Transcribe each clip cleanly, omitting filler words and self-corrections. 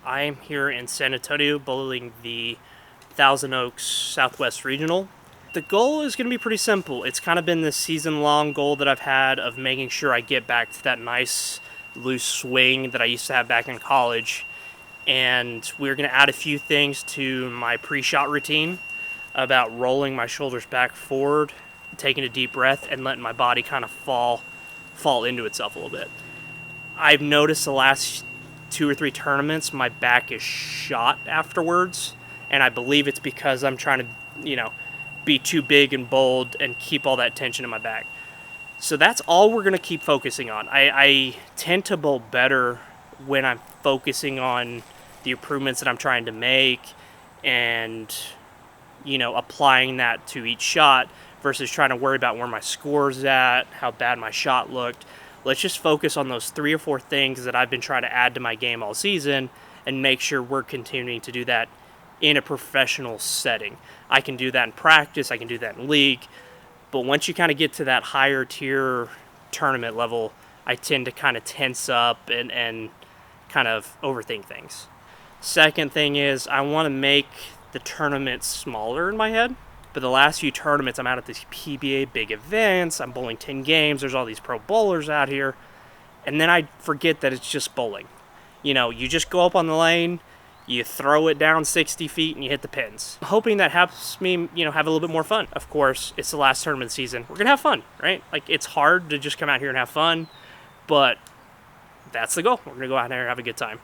I am here in San Antonio bowling the Thousand Oaks Southwest Regional. The goal is going to be pretty simple. It's kind of been this season-long goal that I've had of making sure I get back to that nice loose swing that I used to have back in college. And we're going to add a few things to my pre-shot routine about rolling my shoulders back forward, taking a deep breath, and letting my body kind of fall into itself a little bit. I've noticed the last 2 or 3 tournaments, my back is shot afterwards, and I believe it's because I'm trying to, be too big and bold and keep all that tension in my back. So that's all we're going to keep focusing on. I tend to bowl better when I'm focusing on the improvements that I'm trying to make and, applying that to each shot versus trying to worry about where my score's at, how bad my shot looked. Let's just focus on those 3 or 4 things that I've been trying to add to my game all season and make sure we're continuing to do that in a professional setting. I can do that in practice, I can do that in league, but once you kind of get to that higher tier tournament level, I tend to kind of tense up and kind of overthink things. Second thing is I want to make the tournament smaller in my head. But the last few tournaments, I'm out at these PBA big events, I'm bowling 10 games, there's all these pro bowlers out here, and then I forget that it's just bowling. You just go up on the lane, you throw it down 60 feet, and you hit the pins. I'm hoping that helps me, have a little bit more fun. Of course, it's the last tournament season. We're going to have fun, right? It's hard to just come out here and have fun, but that's the goal. We're going to go out there and have a good time.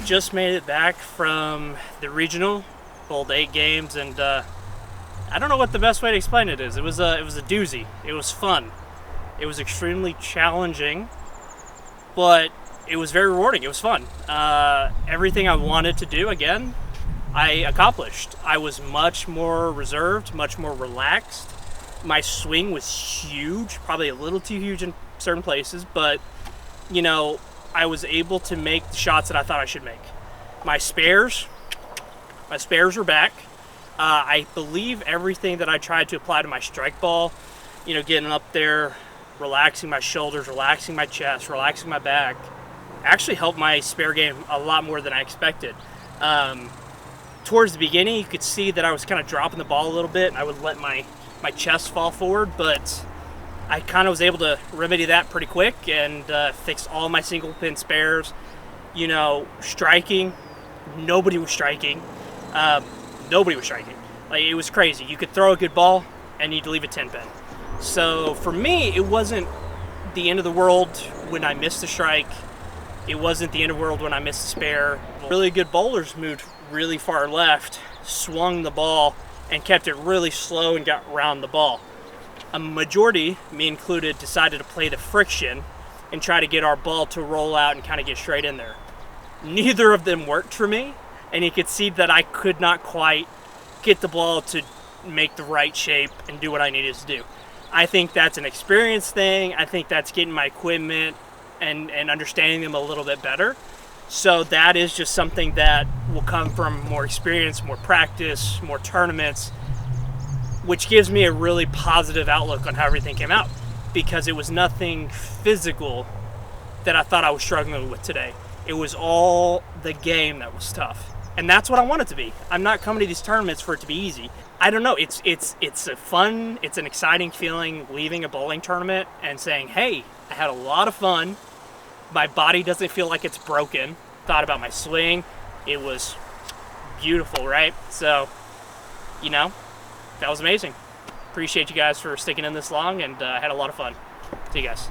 just made it back from the regional, bowled 8 games, and I don't know what the best way to explain it is. It was a doozy. It was fun. It was extremely challenging, but it was very rewarding. It was fun. Everything I wanted to do, again, I accomplished. I was much more reserved, much more relaxed. My swing was huge, probably a little too huge in certain places, but, you know, I was able to make the shots that I thought I should make. My spares were back. I believe everything that I tried to apply to my strike ball, you know, getting up there, relaxing my shoulders, relaxing my chest, relaxing my back, actually helped my spare game a lot more than I expected. Towards the beginning, you could see that I was kind of dropping the ball a little bit, and I would let my chest fall forward, but I kind of was able to remedy that pretty quick and fix all my single pin spares. You know, striking, nobody was striking. Nobody was striking. Like, it was crazy. You could throw a good ball and you'd leave a 10 pin. So for me, it wasn't the end of the world when I missed the strike. It wasn't the end of the world when I missed the spare. Really good bowlers moved really far left, swung the ball, and kept it really slow and got around the ball. A majority, me included, decided to play the friction and try to get our ball to roll out and kind of get straight in there. Neither of them worked for me, and you could see that I could not quite get the ball to make the right shape and do what I needed to do. I think that's an experience thing. I think that's getting my equipment and understanding them a little bit better. So that is just something that will come from more experience, more practice, more tournaments, which gives me a really positive outlook on how everything came out, because it was nothing physical that I thought I was struggling with today. It was all the game that was tough. And that's what I want it to be. I'm not coming to these tournaments for it to be easy. I don't know, it's a fun, it's an exciting feeling leaving a bowling tournament and saying, hey, I had a lot of fun. My body doesn't feel like it's broken. Thought about my swing. It was beautiful, right? So, you know, that was amazing. Appreciate you guys for sticking in this long, and I had a lot of fun. See you guys.